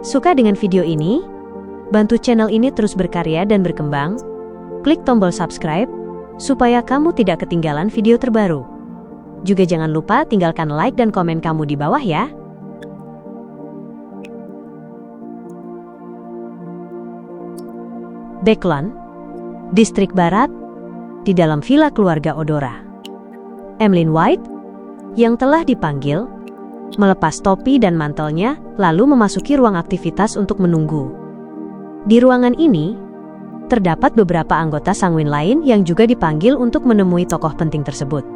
Suka dengan video ini? Bantu channel ini terus berkarya dan berkembang. Klik tombol subscribe, supaya kamu tidak ketinggalan video terbaru. Juga jangan lupa tinggalkan like dan komen kamu di bawah ya. Backlaund, Distrik Barat, di dalam villa keluarga Odora. Emlyn White, yang telah dipanggil, melepas topi dan mantelnya, lalu memasuki ruang aktivitas untuk menunggu. Di ruangan ini, terdapat beberapa anggota Sanguin lain yang juga dipanggil untuk menemui tokoh penting tersebut.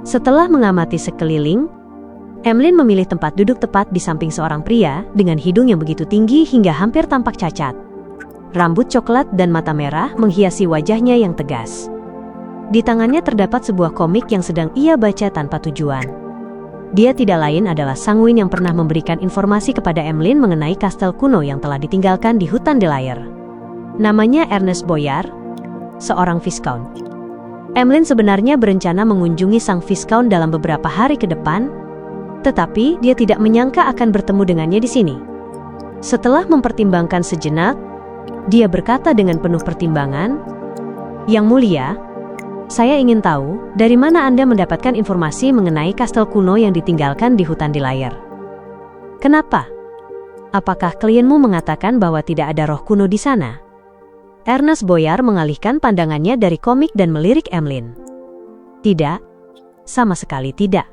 Setelah mengamati sekeliling, Emlyn memilih tempat duduk tepat di samping seorang pria dengan hidung yang begitu tinggi hingga hampir tampak cacat. Rambut coklat dan mata merah menghiasi wajahnya yang tegas. Di tangannya terdapat sebuah komik yang sedang ia baca tanpa tujuan. Dia tidak lain adalah Sanguin yang pernah memberikan informasi kepada Emlyn mengenai kastel kuno yang telah ditinggalkan di hutan Delaire. Namanya Ernest Boyar, seorang Viscount. Emlyn sebenarnya berencana mengunjungi sang Viscount dalam beberapa hari ke depan, tetapi dia tidak menyangka akan bertemu dengannya di sini. Setelah mempertimbangkan sejenak, dia berkata dengan penuh pertimbangan, "Yang mulia, saya ingin tahu dari mana Anda mendapatkan informasi mengenai kastel kuno yang ditinggalkan di hutan Delaire. Kenapa? Apakah klienmu mengatakan bahwa tidak ada roh kuno di sana?" Ernest Boyar mengalihkan pandangannya dari komik dan melirik Emlyn. "Tidak, sama sekali tidak."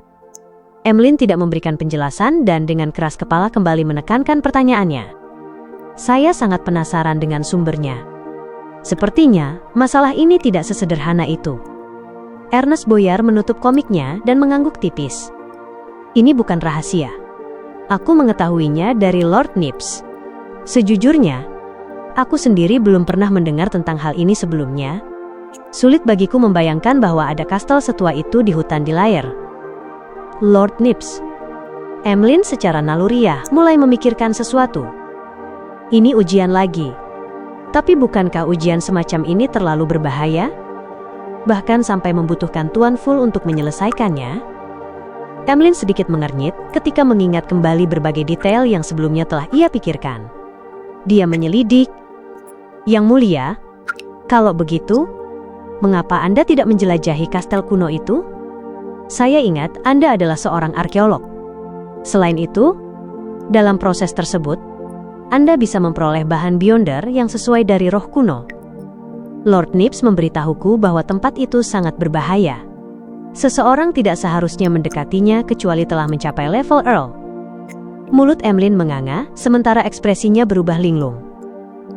Emlyn tidak memberikan penjelasan dan dengan keras kepala kembali menekankan pertanyaannya. "Saya sangat penasaran dengan sumbernya. Sepertinya, masalah ini tidak sesederhana itu." Ernest Boyar menutup komiknya dan mengangguk tipis. "Ini bukan rahasia. Aku mengetahuinya dari Lord Nips. Sejujurnya, aku sendiri belum pernah mendengar tentang hal ini sebelumnya. Sulit bagiku membayangkan bahwa ada kastel setua itu di hutan Delaire." Lord Nips. Emlyn secara naluriah mulai memikirkan sesuatu. Ini ujian lagi. Tapi bukankah ujian semacam ini terlalu berbahaya? Bahkan sampai membutuhkan Tuan Full untuk menyelesaikannya? Emlyn sedikit mengernyit ketika mengingat kembali berbagai detail yang sebelumnya telah ia pikirkan. Dia menyelidik. "Yang mulia, kalau begitu, mengapa Anda tidak menjelajahi kastel kuno itu? Saya ingat Anda adalah seorang arkeolog. Selain itu, dalam proses tersebut, Anda bisa memperoleh bahan beyonder yang sesuai dari roh kuno." Lord Nips memberitahuku bahwa tempat itu sangat berbahaya. Seseorang tidak seharusnya mendekatinya kecuali telah mencapai level Earl. Mulut Emlyn menganga, sementara ekspresinya berubah linglung.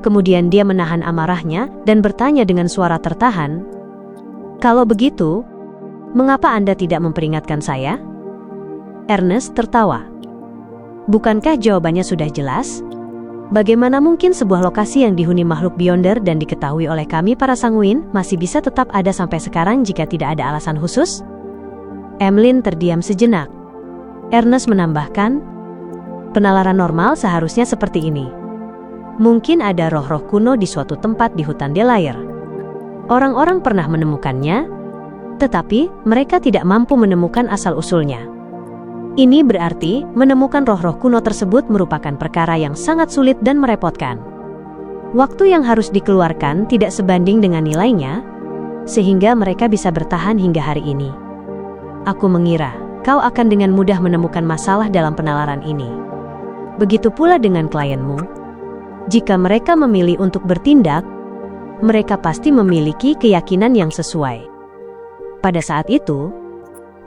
Kemudian dia menahan amarahnya dan bertanya dengan suara tertahan, "Kalau begitu, mengapa Anda tidak memperingatkan saya?" Ernest tertawa. "Bukankah jawabannya sudah jelas? Bagaimana mungkin sebuah lokasi yang dihuni makhluk beyonder dan diketahui oleh kami para Sanguin masih bisa tetap ada sampai sekarang jika tidak ada alasan khusus?" Emlyn terdiam sejenak. Ernest menambahkan, "Penalaran normal seharusnya seperti ini. Mungkin ada roh-roh kuno di suatu tempat di hutan Delaire. Orang-orang pernah menemukannya, tetapi mereka tidak mampu menemukan asal-usulnya. Ini berarti menemukan roh-roh kuno tersebut merupakan perkara yang sangat sulit dan merepotkan. Waktu yang harus dikeluarkan tidak sebanding dengan nilainya, sehingga mereka bisa bertahan hingga hari ini. Aku mengira kau akan dengan mudah menemukan masalah dalam penalaran ini. Begitu pula dengan klienmu. Jika mereka memilih untuk bertindak, mereka pasti memiliki keyakinan yang sesuai." Pada saat itu,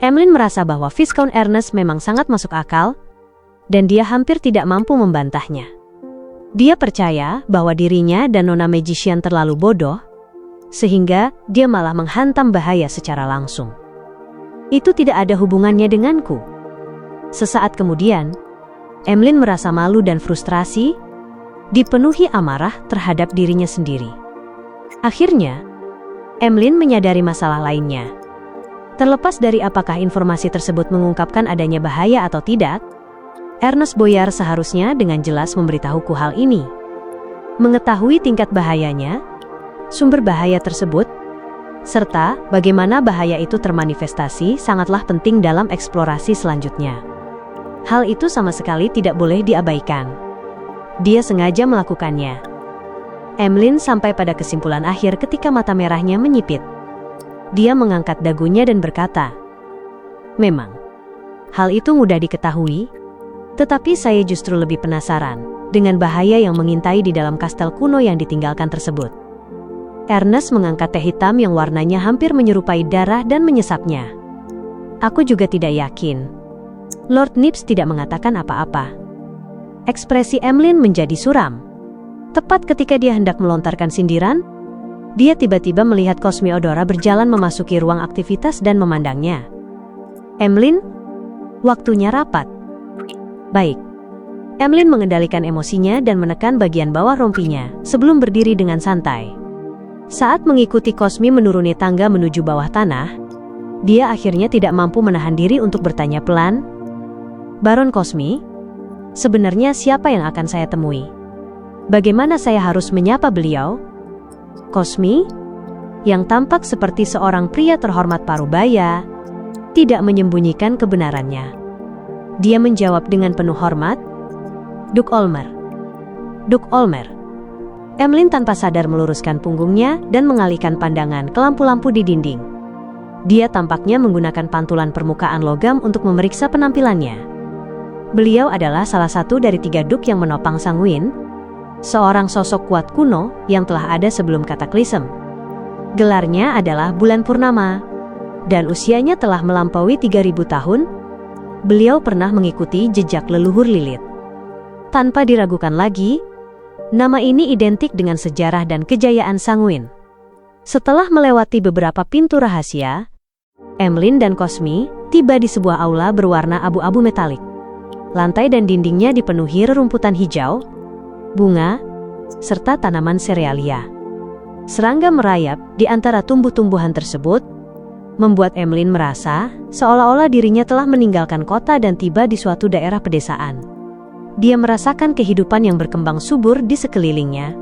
Emlyn merasa bahwa Viscount Ernest memang sangat masuk akal, dan dia hampir tidak mampu membantahnya. Dia percaya bahwa dirinya dan Nona Magician terlalu bodoh, sehingga dia malah menghantam bahaya secara langsung. "Itu tidak ada hubungannya denganku." Sesaat kemudian, Emlyn merasa malu dan frustrasi, dipenuhi amarah terhadap dirinya sendiri. Akhirnya, Emlyn menyadari masalah lainnya. Terlepas dari apakah informasi tersebut mengungkapkan adanya bahaya atau tidak, Ernest Boyar seharusnya dengan jelas memberitahuku hal ini. Mengetahui tingkat bahayanya, sumber bahaya tersebut, serta bagaimana bahaya itu termanifestasi sangatlah penting dalam eksplorasi selanjutnya. Hal itu sama sekali tidak boleh diabaikan. Dia sengaja melakukannya. Emlyn sampai pada kesimpulan akhir ketika mata merahnya menyipit. Dia mengangkat dagunya dan berkata, "Memang, hal itu mudah diketahui, tetapi saya justru lebih penasaran dengan bahaya yang mengintai di dalam kastel kuno yang ditinggalkan tersebut." Ernest mengangkat teh hitam yang warnanya hampir menyerupai darah dan menyesapnya. "Aku juga tidak yakin." Lord Nips tidak mengatakan apa-apa. Ekspresi Emlyn menjadi suram. Tepat ketika dia hendak melontarkan sindiran, dia tiba-tiba melihat Cosmiodora berjalan memasuki ruang aktivitas dan memandangnya. "Emlyn, waktunya rapat." "Baik." Emlyn mengendalikan emosinya dan menekan bagian bawah rompinya sebelum berdiri dengan santai. Saat mengikuti Cosmi menuruni tangga menuju bawah tanah, dia akhirnya tidak mampu menahan diri untuk bertanya pelan, "Baron Cosmi, sebenarnya siapa yang akan saya temui? Bagaimana saya harus menyapa beliau?" Cosmi, yang tampak seperti seorang pria terhormat parubaya, tidak menyembunyikan kebenarannya. Dia menjawab dengan penuh hormat, "Duke Olmer." "Duke Olmer." Emlyn tanpa sadar meluruskan punggungnya dan mengalihkan pandangan ke lampu-lampu di dinding. Dia tampaknya menggunakan pantulan permukaan logam untuk memeriksa penampilannya. Beliau adalah salah satu dari 3 Duke yang menopang Sanguin, seorang sosok kuat kuno yang telah ada sebelum Kataklisem. Gelarnya adalah Bulan Purnama, dan usianya telah melampaui 3000 tahun. Beliau pernah mengikuti jejak leluhur Lilith. Tanpa diragukan lagi, nama ini identik dengan sejarah dan kejayaan Sanguin. Setelah melewati beberapa pintu rahasia, Emlyn dan Cosmi tiba di sebuah aula berwarna abu-abu metalik. Lantai dan dindingnya dipenuhi rerumputan hijau, bunga, serta tanaman serealia. Serangga merayap di antara tumbuh-tumbuhan tersebut, membuat Emlyn merasa seolah-olah dirinya telah meninggalkan kota dan tiba di suatu daerah pedesaan. Dia merasakan kehidupan yang berkembang subur di sekelilingnya.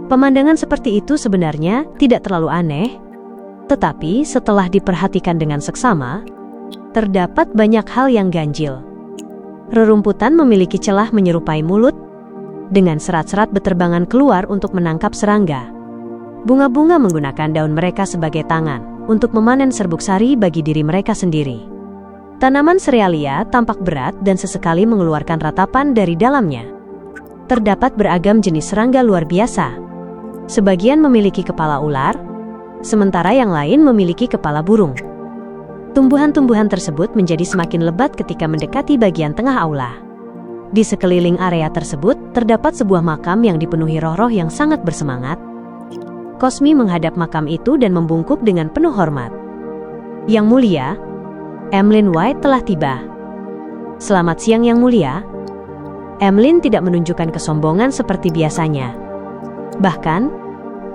Pemandangan seperti itu sebenarnya tidak terlalu aneh, tetapi setelah diperhatikan dengan seksama, terdapat banyak hal yang ganjil. Rerumputan memiliki celah menyerupai mulut, dengan serat-serat beterbangan keluar untuk menangkap serangga. Bunga-bunga menggunakan daun mereka sebagai tangan untuk memanen serbuk sari bagi diri mereka sendiri. Tanaman serealia tampak berat dan sesekali mengeluarkan ratapan dari dalamnya. Terdapat beragam jenis serangga luar biasa. Sebagian memiliki kepala ular, sementara yang lain memiliki kepala burung. Tumbuhan-tumbuhan tersebut menjadi semakin lebat ketika mendekati bagian tengah aula. Di sekeliling area tersebut terdapat sebuah makam yang dipenuhi roh-roh yang sangat bersemangat. Cosmi menghadap makam itu dan membungkuk dengan penuh hormat. "Yang mulia, Emlyn White telah tiba." "Selamat siang, Yang Mulia." Emlyn tidak menunjukkan kesombongan seperti biasanya. Bahkan,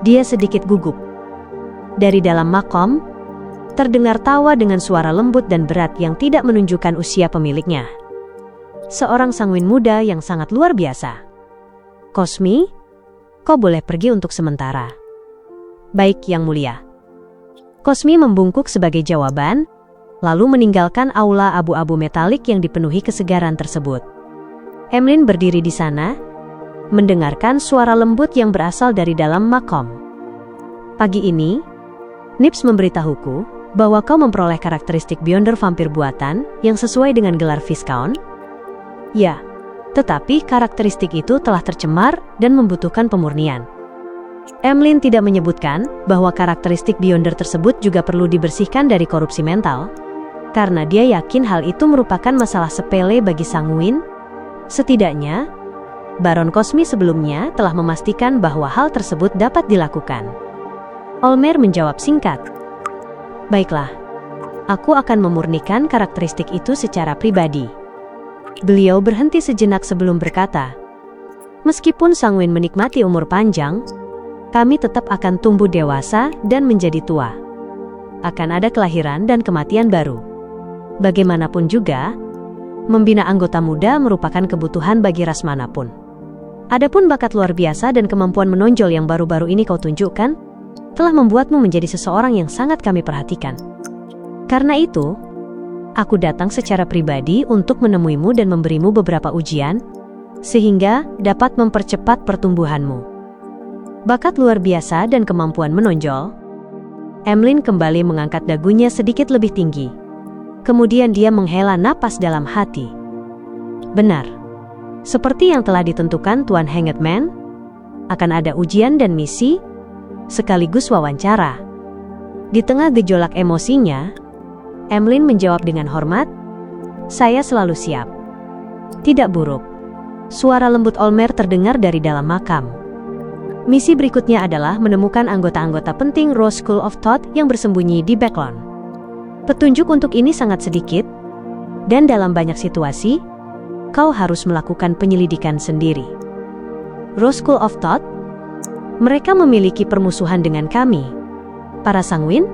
dia sedikit gugup. Dari dalam makam, terdengar tawa dengan suara lembut dan berat yang tidak menunjukkan usia pemiliknya. Seorang Sanguin muda yang sangat luar biasa. "Cosmi, kau boleh pergi untuk sementara." "Baik, Yang Mulia." Cosmi membungkuk sebagai jawaban, lalu meninggalkan aula abu-abu metalik yang dipenuhi kesegaran tersebut. Emlyn berdiri di sana, mendengarkan suara lembut yang berasal dari dalam makam. "Pagi ini, Nips memberitahuku bahwa kau memperoleh karakteristik Beyonder vampir buatan yang sesuai dengan gelar Viscount." "Ya, tetapi karakteristik itu telah tercemar dan membutuhkan pemurnian." Emlyn tidak menyebutkan bahwa karakteristik Beyonder tersebut juga perlu dibersihkan dari korupsi mental, karena dia yakin hal itu merupakan masalah sepele bagi Sanguin. Setidaknya, Baron Cosmi sebelumnya telah memastikan bahwa hal tersebut dapat dilakukan. Olmer menjawab singkat, "Baiklah, aku akan memurnikan karakteristik itu secara pribadi." Beliau berhenti sejenak sebelum berkata, "Meskipun Sanguin menikmati umur panjang, kami tetap akan tumbuh dewasa dan menjadi tua. Akan ada kelahiran dan kematian baru. Bagaimanapun juga, membina anggota muda merupakan kebutuhan bagi ras manapun. Adapun bakat luar biasa dan kemampuan menonjol yang baru-baru ini kau tunjukkan, telah membuatmu menjadi seseorang yang sangat kami perhatikan. Karena itu, aku datang secara pribadi untuk menemuimu dan memberimu beberapa ujian, sehingga dapat mempercepat pertumbuhanmu. Bakat luar biasa dan kemampuan menonjol. Emlyn kembali mengangkat dagunya sedikit lebih tinggi. Kemudian dia menghela napas dalam hati. Benar. Seperti yang telah ditentukan Tuan Hangman, akan ada ujian dan misi, sekaligus wawancara. Di tengah gejolak emosinya, Emlyn menjawab dengan hormat, "Saya selalu siap." Tidak buruk. Suara lembut Olmer terdengar dari dalam makam. Misi berikutnya adalah menemukan anggota-anggota penting Rose School of Thought yang bersembunyi di Backlon. Petunjuk untuk ini sangat sedikit, dan dalam banyak situasi, kau harus melakukan penyelidikan sendiri. Rose School of Thought? Mereka memiliki permusuhan dengan kami. Para Sanguin?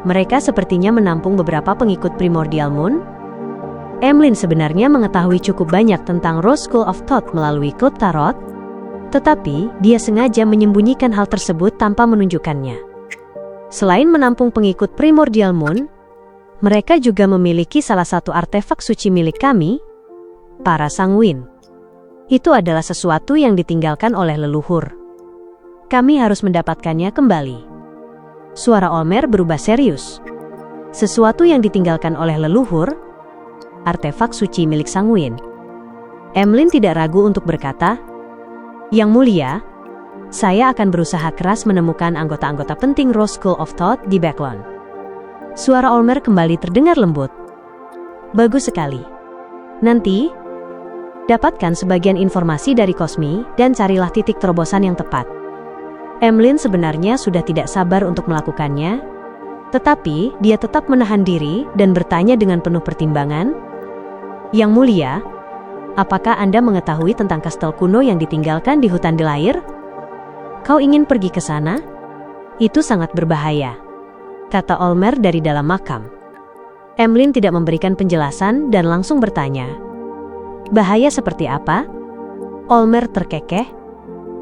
Mereka sepertinya menampung beberapa pengikut Primordial Moon. Emlyn sebenarnya mengetahui cukup banyak tentang Rose School of Thought melalui klub tarot, tetapi dia sengaja menyembunyikan hal tersebut tanpa menunjukkannya. Selain menampung pengikut Primordial Moon, mereka juga memiliki salah satu artefak suci milik kami, para Sanguin. Itu adalah sesuatu yang ditinggalkan oleh leluhur. Kami harus mendapatkannya kembali. Suara Olmer berubah serius. Sesuatu yang ditinggalkan oleh leluhur, artefak suci milik Sanguin. Emlyn tidak ragu untuk berkata, "Yang mulia, saya akan berusaha keras menemukan anggota-anggota penting Rose School of Thought di Backlon." Suara Olmer kembali terdengar lembut. "Bagus sekali. Nanti, dapatkan sebagian informasi dari Cosmi dan carilah titik terobosan yang tepat." Emlyn sebenarnya sudah tidak sabar untuk melakukannya, tetapi dia tetap menahan diri dan bertanya dengan penuh pertimbangan, "Yang mulia, apakah Anda mengetahui tentang kastel kuno yang ditinggalkan di hutan Delair? Kau ingin pergi ke sana? Itu sangat berbahaya," kata Olmer dari dalam makam. Emlyn tidak memberikan penjelasan dan langsung bertanya, "Bahaya seperti apa?" Olmer terkekeh.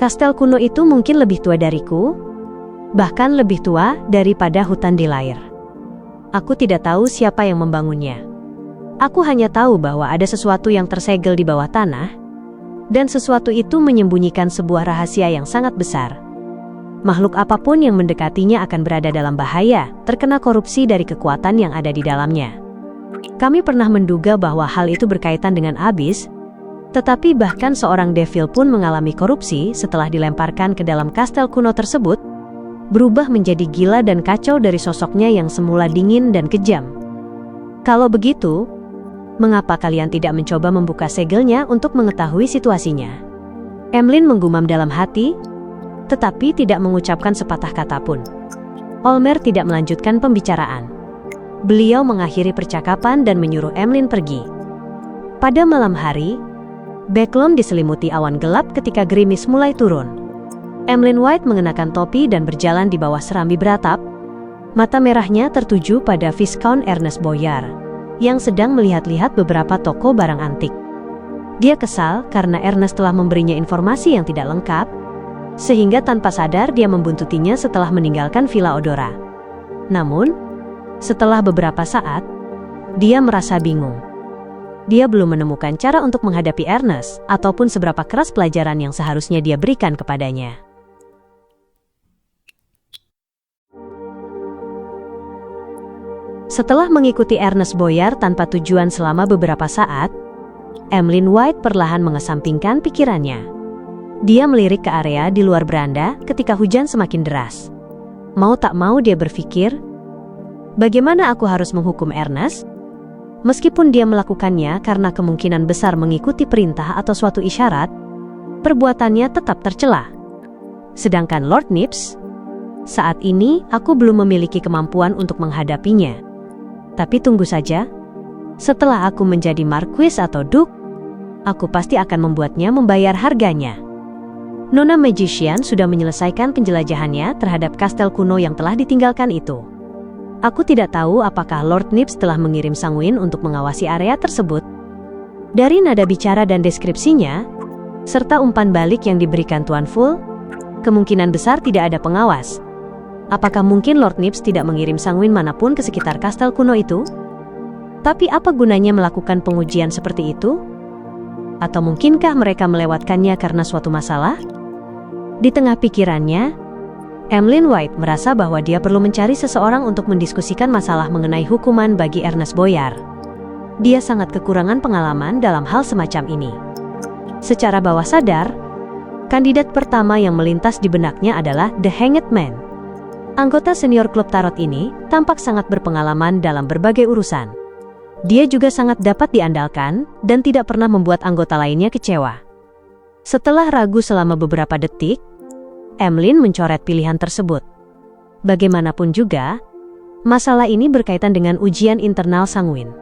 "Kastel kuno itu mungkin lebih tua dariku, bahkan lebih tua daripada hutan Delair. Aku tidak tahu siapa yang membangunnya. Aku hanya tahu bahwa ada sesuatu yang tersegel di bawah tanah, dan sesuatu itu menyembunyikan sebuah rahasia yang sangat besar. Makhluk apapun yang mendekatinya akan berada dalam bahaya, terkena korupsi dari kekuatan yang ada di dalamnya. Kami pernah menduga bahwa hal itu berkaitan dengan Abyss, tetapi bahkan seorang devil pun mengalami korupsi setelah dilemparkan ke dalam kastel kuno tersebut, berubah menjadi gila dan kacau dari sosoknya yang semula dingin dan kejam. Kalau begitu, mengapa kalian tidak mencoba membuka segelnya untuk mengetahui situasinya?" Emlyn menggumam dalam hati, tetapi tidak mengucapkan sepatah kata pun. Olmer tidak melanjutkan pembicaraan. Beliau mengakhiri percakapan dan menyuruh Emlyn pergi. Pada malam hari, Backlon diselimuti awan gelap ketika gerimis mulai turun. Emlyn White mengenakan topi dan berjalan di bawah serambi beratap. Mata merahnya tertuju pada Viscount Ernest Boyar, yang sedang melihat-lihat beberapa toko barang antik. Dia kesal karena Ernest telah memberinya informasi yang tidak lengkap, sehingga tanpa sadar dia membuntutinya setelah meninggalkan Villa Odora. Namun, setelah beberapa saat, dia merasa bingung. Dia belum menemukan cara untuk menghadapi Ernest ataupun seberapa keras pelajaran yang seharusnya dia berikan kepadanya. Setelah mengikuti Ernest Boyar tanpa tujuan selama beberapa saat, Emlyn White perlahan mengesampingkan pikirannya. Dia melirik ke area di luar beranda ketika hujan semakin deras. Mau tak mau dia berpikir, bagaimana aku harus menghukum Ernest? Meskipun dia melakukannya karena kemungkinan besar mengikuti perintah atau suatu isyarat, perbuatannya tetap tercela. Sedangkan Lord Nips, saat ini aku belum memiliki kemampuan untuk menghadapinya. Tapi tunggu saja, setelah aku menjadi Marquis atau Duke, aku pasti akan membuatnya membayar harganya. Nona Magician sudah menyelesaikan penjelajahannya terhadap kastel kuno yang telah ditinggalkan itu. Aku tidak tahu apakah Lord Nips telah mengirim Sanguin untuk mengawasi area tersebut. Dari nada bicara dan deskripsinya, serta umpan balik yang diberikan Tuan Full, kemungkinan besar tidak ada pengawas. Apakah mungkin Lord Nips tidak mengirim Sanguin manapun ke sekitar kastel kuno itu? Tapi apa gunanya melakukan pengujian seperti itu? Atau mungkinkah mereka melewatkannya karena suatu masalah? Di tengah pikirannya, Emlyn White merasa bahwa dia perlu mencari seseorang untuk mendiskusikan masalah mengenai hukuman bagi Ernest Boyar. Dia sangat kekurangan pengalaman dalam hal semacam ini. Secara bawah sadar, kandidat pertama yang melintas di benaknya adalah The Hanged Man. Anggota senior klub tarot ini tampak sangat berpengalaman dalam berbagai urusan. Dia juga sangat dapat diandalkan dan tidak pernah membuat anggota lainnya kecewa. Setelah ragu selama beberapa detik, Emlyn mencoret pilihan tersebut. Bagaimanapun juga, masalah ini berkaitan dengan ujian internal Sanguin.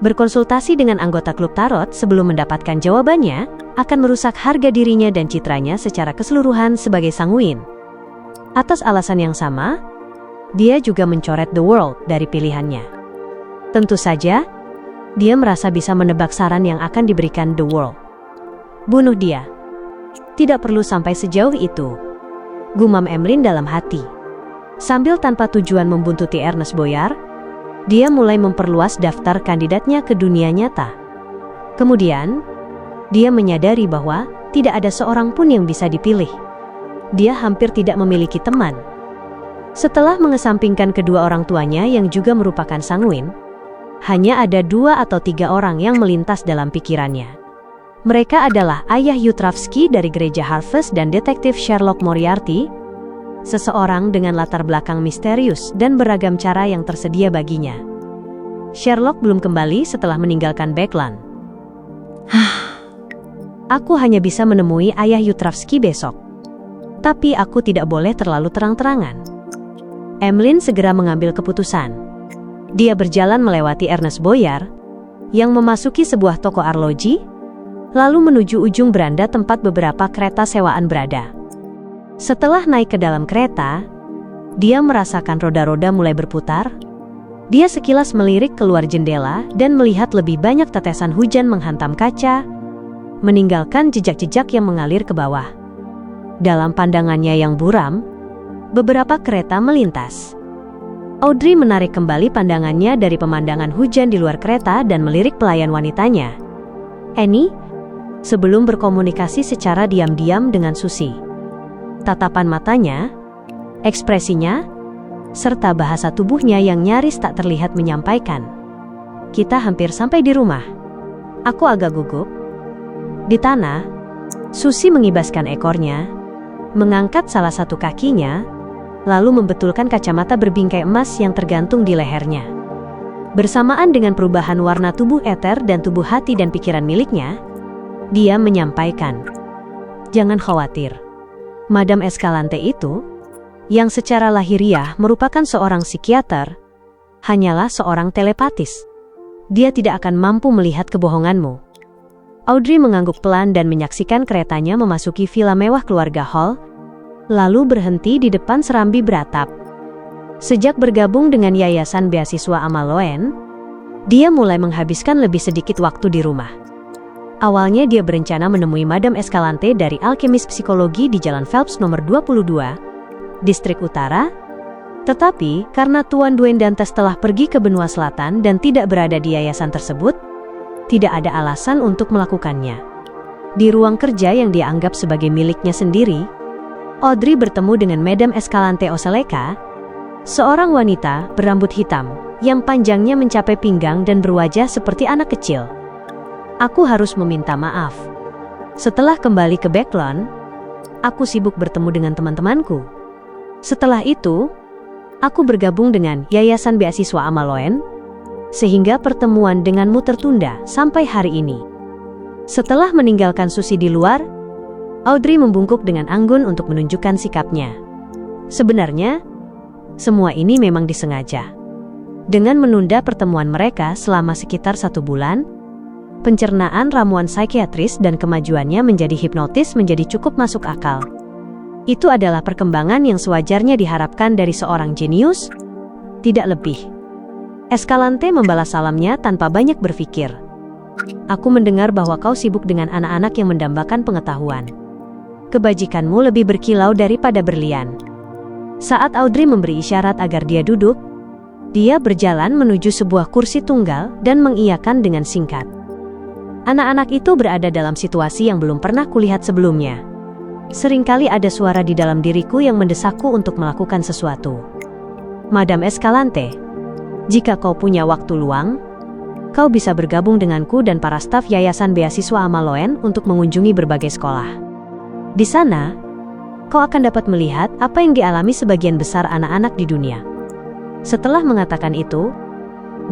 Berkonsultasi dengan anggota klub tarot sebelum mendapatkan jawabannya akan merusak harga dirinya dan citranya secara keseluruhan sebagai Sanguin. Atas alasan yang sama, dia juga mencoret The World dari pilihannya. Tentu saja, dia merasa bisa menebak saran yang akan diberikan The World. Bunuh dia. Tidak perlu sampai sejauh itu, gumam Emlyn dalam hati. Sambil tanpa tujuan membuntuti Ernest Boyar, dia mulai memperluas daftar kandidatnya ke dunia nyata. Kemudian, dia menyadari bahwa tidak ada seorang pun yang bisa dipilih. Dia hampir tidak memiliki teman. Setelah mengesampingkan kedua orang tuanya yang juga merupakan Sanguin, hanya ada 2 atau 3 orang yang melintas dalam pikirannya. Mereka adalah ayah Yutravsky dari gereja Harvest dan detektif Sherlock Moriarty, seseorang dengan latar belakang misterius dan beragam cara yang tersedia baginya. Sherlock belum kembali setelah meninggalkan Backland. Aku hanya bisa menemui ayah Yutravsky besok. Tapi aku tidak boleh terlalu terang-terangan. Emlyn segera mengambil keputusan. Dia berjalan melewati Ernest Boyar, yang memasuki sebuah toko arloji, lalu menuju ujung beranda tempat beberapa kereta sewaan berada. Setelah naik ke dalam kereta, dia merasakan roda-roda mulai berputar. Dia sekilas melirik keluar jendela dan melihat lebih banyak tetesan hujan menghantam kaca, meninggalkan jejak-jejak yang mengalir ke bawah. Dalam pandangannya yang buram, beberapa kereta melintas. Audrey menarik kembali pandangannya dari pemandangan hujan di luar kereta dan melirik pelayan wanitanya, Annie, sebelum berkomunikasi secara diam-diam dengan Susie. Tatapan matanya, ekspresinya, serta bahasa tubuhnya yang nyaris tak terlihat menyampaikan, "Kita hampir sampai di rumah." Aku agak gugup. Di tanah, Susie mengibaskan ekornya, mengangkat salah satu kakinya, lalu membetulkan kacamata berbingkai emas yang tergantung di lehernya. Bersamaan dengan perubahan warna tubuh eter dan tubuh hati dan pikiran miliknya, dia menyampaikan, "Jangan khawatir. Madame Escalante itu, yang secara lahiriah merupakan seorang psikiater, hanyalah seorang telepatis. Dia tidak akan mampu melihat kebohonganmu." Audrey mengangguk pelan dan menyaksikan keretanya memasuki villa mewah keluarga Hall, lalu berhenti di depan serambi beratap. Sejak bergabung dengan Yayasan Beasiswa Amaloen, dia mulai menghabiskan lebih sedikit waktu di rumah. Awalnya dia berencana menemui Madame Escalante dari Alkemis Psikologi di Jalan Phelps nomor 22, Distrik Utara, tetapi karena Tuan Dwayne Dantes telah pergi ke benua selatan dan tidak berada di yayasan tersebut, tidak ada alasan untuk melakukannya. Di ruang kerja yang dia anggap sebagai miliknya sendiri, Audrey bertemu dengan Madame Escalante Oseleka, seorang wanita berambut hitam yang panjangnya mencapai pinggang dan berwajah seperti anak kecil. "Aku harus meminta maaf. Setelah kembali ke Backlund, aku sibuk bertemu dengan teman-temanku. Setelah itu, aku bergabung dengan Yayasan Beasiswa Amaloen, sehingga pertemuan denganmu tertunda sampai hari ini." Setelah meninggalkan Susie di luar, Audrey membungkuk dengan anggun untuk menunjukkan sikapnya. Sebenarnya, semua ini memang disengaja. Dengan menunda pertemuan mereka selama sekitar 1 bulan, pencernaan ramuan psikiatris dan kemajuannya menjadi hipnotis menjadi cukup masuk akal. Itu adalah perkembangan yang sewajarnya diharapkan dari seorang jenius, tidak lebih. Escalante membalas salamnya tanpa banyak berpikir. "Aku mendengar bahwa kau sibuk dengan anak-anak yang mendambakan pengetahuan. Kebajikanmu lebih berkilau daripada berlian." Saat Audrey memberi isyarat agar dia duduk, dia berjalan menuju sebuah kursi tunggal dan mengiyakan dengan singkat. Anak-anak itu berada dalam situasi yang belum pernah kulihat sebelumnya. Seringkali ada suara di dalam diriku yang mendesakku untuk melakukan sesuatu. Madam Escalante, jika kau punya waktu luang, kau bisa bergabung denganku dan para staf Yayasan Beasiswa Amaloen untuk mengunjungi berbagai sekolah. Di sana, kau akan dapat melihat apa yang dialami sebagian besar anak-anak di dunia. Setelah mengatakan itu,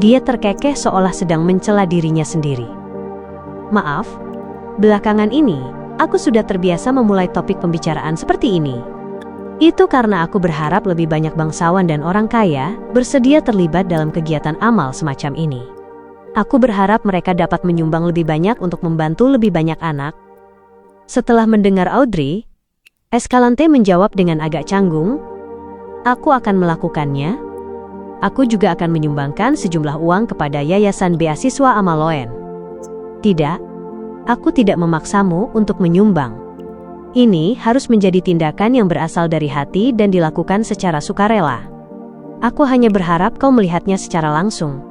dia terkekeh seolah sedang mencela dirinya sendiri. Maaf, belakangan ini, aku sudah terbiasa memulai topik pembicaraan seperti ini. Itu karena aku berharap lebih banyak bangsawan dan orang kaya bersedia terlibat dalam kegiatan amal semacam ini. Aku berharap mereka dapat menyumbang lebih banyak untuk membantu lebih banyak anak. Setelah mendengar Audrey, Escalante menjawab dengan agak canggung, "Aku akan melakukannya. Aku juga akan menyumbangkan sejumlah uang kepada Yayasan Beasiswa Amaloen." "Tidak, aku tidak memaksamu untuk menyumbang. Ini harus menjadi tindakan yang berasal dari hati dan dilakukan secara sukarela. Aku hanya berharap kau melihatnya secara langsung.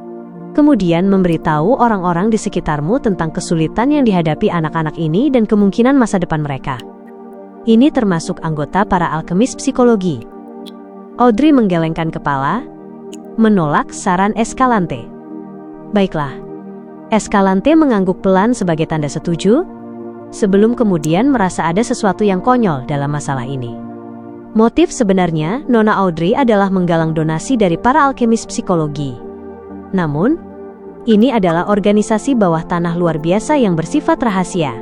Kemudian memberitahu orang-orang di sekitarmu tentang kesulitan yang dihadapi anak-anak ini dan kemungkinan masa depan mereka. Ini termasuk anggota para alkemis psikologi." Audrey menggelengkan kepala, menolak saran Escalante. "Baiklah." Escalante mengangguk pelan sebagai tanda setuju, sebelum kemudian merasa ada sesuatu yang konyol dalam masalah ini. Motif sebenarnya Nona Audrey adalah menggalang donasi dari para alkemis psikologi. Namun, ini adalah organisasi bawah tanah luar biasa yang bersifat rahasia.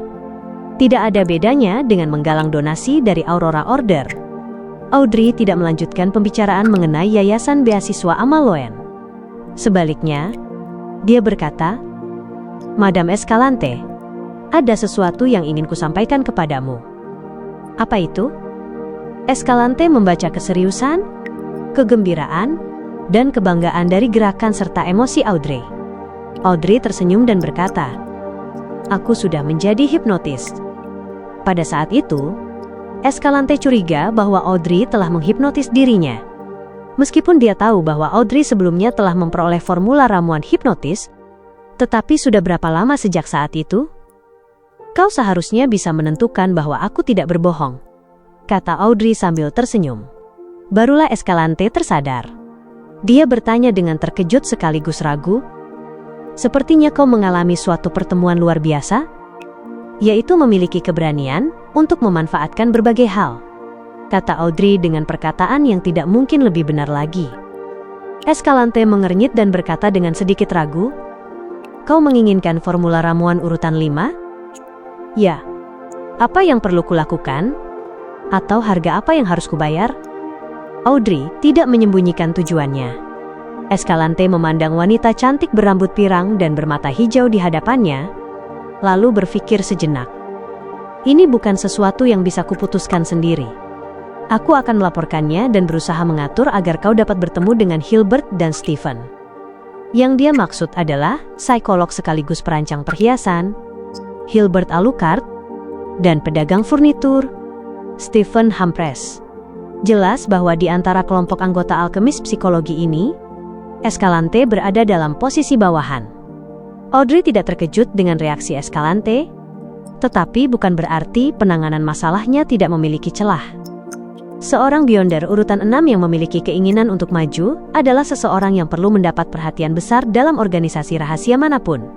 Tidak ada bedanya dengan menggalang donasi dari Aurora Order. Audrey tidak melanjutkan pembicaraan mengenai Yayasan Beasiswa Amaloen. Sebaliknya, dia berkata, "Madam Escalante, ada sesuatu yang ingin kusampaikan kepadamu." "Apa itu?" Escalante membaca keseriusan, kegembiraan, dan kebanggaan dari gerakan serta emosi Audrey. Audrey tersenyum dan berkata, "Aku sudah menjadi hipnotis." Pada saat itu, Escalante curiga bahwa Audrey telah menghipnotis dirinya. Meskipun dia tahu bahwa Audrey sebelumnya telah memperoleh formula ramuan hipnotis, tetapi sudah berapa lama sejak saat itu? "Kau seharusnya bisa menentukan bahwa aku tidak berbohong," kata Audrey sambil tersenyum. Barulah Escalante tersadar. Dia bertanya dengan terkejut sekaligus ragu, "Sepertinya kau mengalami suatu pertemuan luar biasa, yaitu memiliki keberanian untuk memanfaatkan berbagai hal," kata Audrey dengan perkataan yang tidak mungkin lebih benar lagi. Escalante mengernyit dan berkata dengan sedikit ragu, "Kau menginginkan formula ramuan urutan 5? Ya. Apa yang perlu kulakukan? Atau harga apa yang harus kubayar?" Audrey tidak menyembunyikan tujuannya. Escalante memandang wanita cantik berambut pirang dan bermata hijau di hadapannya, lalu berpikir sejenak. "Ini bukan sesuatu yang bisa kuputuskan sendiri. Aku akan melaporkannya dan berusaha mengatur agar kau dapat bertemu dengan Hilbert dan Stephen." Yang dia maksud adalah psikolog sekaligus perancang perhiasan, Hilbert Alucard, dan pedagang furnitur, Stephen Humphreys. Jelas bahwa di antara kelompok anggota alkemis psikologi ini, Escalante berada dalam posisi bawahan. Audrey tidak terkejut dengan reaksi Escalante, tetapi bukan berarti penanganan masalahnya tidak memiliki celah. Seorang Beyonder urutan 6 yang memiliki keinginan untuk maju adalah seseorang yang perlu mendapat perhatian besar dalam organisasi rahasia manapun.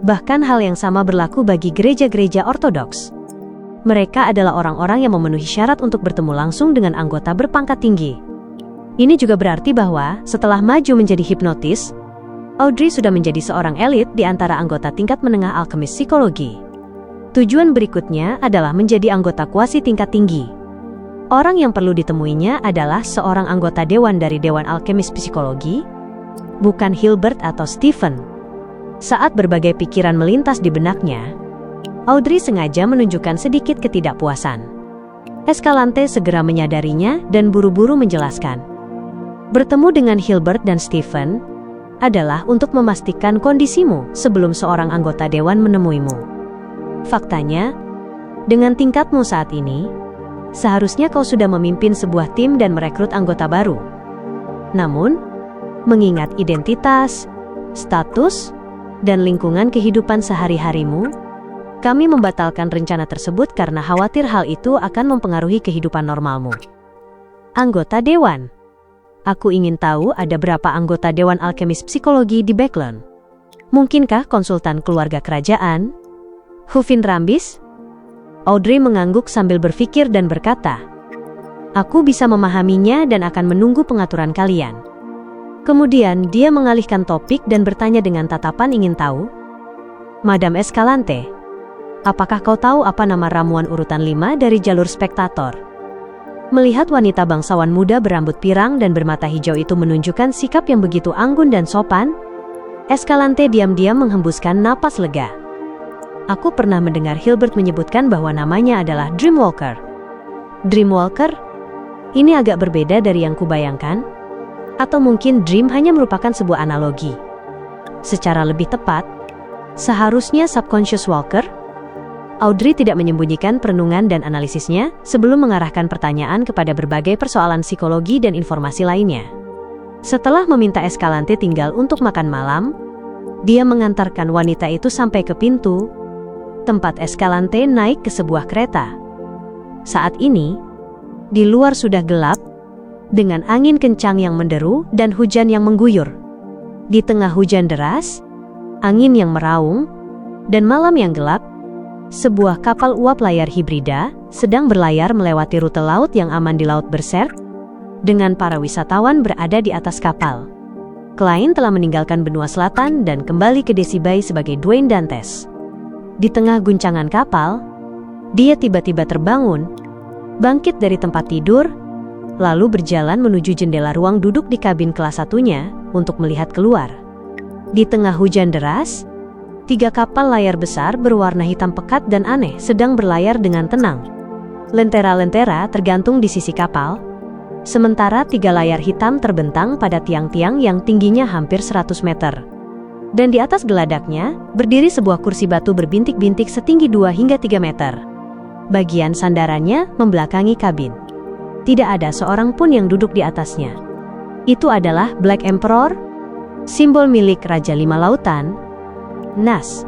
Bahkan hal yang sama berlaku bagi gereja-gereja ortodoks. Mereka adalah orang-orang yang memenuhi syarat untuk bertemu langsung dengan anggota berpangkat tinggi. Ini juga berarti bahwa setelah maju menjadi hipnotis, Audrey sudah menjadi seorang elit di antara anggota tingkat menengah alkemis psikologi. Tujuan berikutnya adalah menjadi anggota kuasi tingkat tinggi. Orang yang perlu ditemuinya adalah seorang anggota dewan dari Dewan Alkemis Psikologi, bukan Hilbert atau Stephen. Saat berbagai pikiran melintas di benaknya, Audrey sengaja menunjukkan sedikit ketidakpuasan. Escalante segera menyadarinya dan buru-buru menjelaskan. Bertemu dengan Hilbert dan Stephen adalah untuk memastikan kondisimu sebelum seorang anggota dewan menemuimu. Faktanya, dengan tingkatmu saat ini, seharusnya kau sudah memimpin sebuah tim dan merekrut anggota baru. Namun, mengingat identitas, status, dan lingkungan kehidupan sehari-harimu? Kami membatalkan rencana tersebut karena khawatir hal itu akan mempengaruhi kehidupan normalmu. Anggota Dewan. Aku ingin tahu ada berapa anggota Dewan Alkemis Psikologi di Backlund. Mungkinkah konsultan keluarga kerajaan? Huvin Rambis? Audrey mengangguk sambil berpikir dan berkata, "Aku bisa memahaminya dan akan menunggu pengaturan kalian." Kemudian dia mengalihkan topik dan bertanya dengan tatapan ingin tahu, "Madam Escalante, apakah kau tahu apa nama ramuan urutan 5 dari jalur spektator?" Melihat wanita bangsawan muda berambut pirang dan bermata hijau itu menunjukkan sikap yang begitu anggun dan sopan, Escalante diam-diam menghembuskan napas lega. "Aku pernah mendengar Hilbert menyebutkan bahwa namanya adalah Dreamwalker." Dreamwalker? Ini agak berbeda dari yang kubayangkan. Atau mungkin dream hanya merupakan sebuah analogi. Secara lebih tepat, seharusnya subconscious walker? Audrey tidak menyembunyikan perenungan dan analisisnya sebelum mengarahkan pertanyaan kepada berbagai persoalan psikologi dan informasi lainnya. Setelah meminta Escalante tinggal untuk makan malam, dia mengantarkan wanita itu sampai ke pintu tempat Escalante naik ke sebuah kereta. Saat ini, di luar sudah gelap, dengan angin kencang yang menderu dan hujan yang mengguyur. Di tengah hujan deras, angin yang meraung, dan malam yang gelap, sebuah kapal uap layar hibrida sedang berlayar melewati rute laut yang aman di Laut Berserk, dengan para wisatawan berada di atas kapal. Klein telah meninggalkan benua selatan dan kembali ke Desi Bay sebagai Dwayne Dantes. Di tengah guncangan kapal, dia tiba-tiba terbangun, bangkit dari tempat tidur, lalu berjalan menuju jendela ruang duduk di kabin kelas satunya untuk melihat keluar. Di tengah hujan deras, 3 kapal layar besar berwarna hitam pekat dan aneh sedang berlayar dengan tenang. Lentera-lentera tergantung di sisi kapal, sementara 3 layar hitam terbentang pada tiang-tiang yang tingginya hampir 100 meter. Dan di atas geladaknya, berdiri sebuah kursi batu berbintik-bintik setinggi 2 hingga 3 meter. Bagian sandarannya membelakangi kabin. Tidak ada seorang pun yang duduk di atasnya. Itu adalah Black Emperor, simbol milik Raja Lima Lautan, Nas.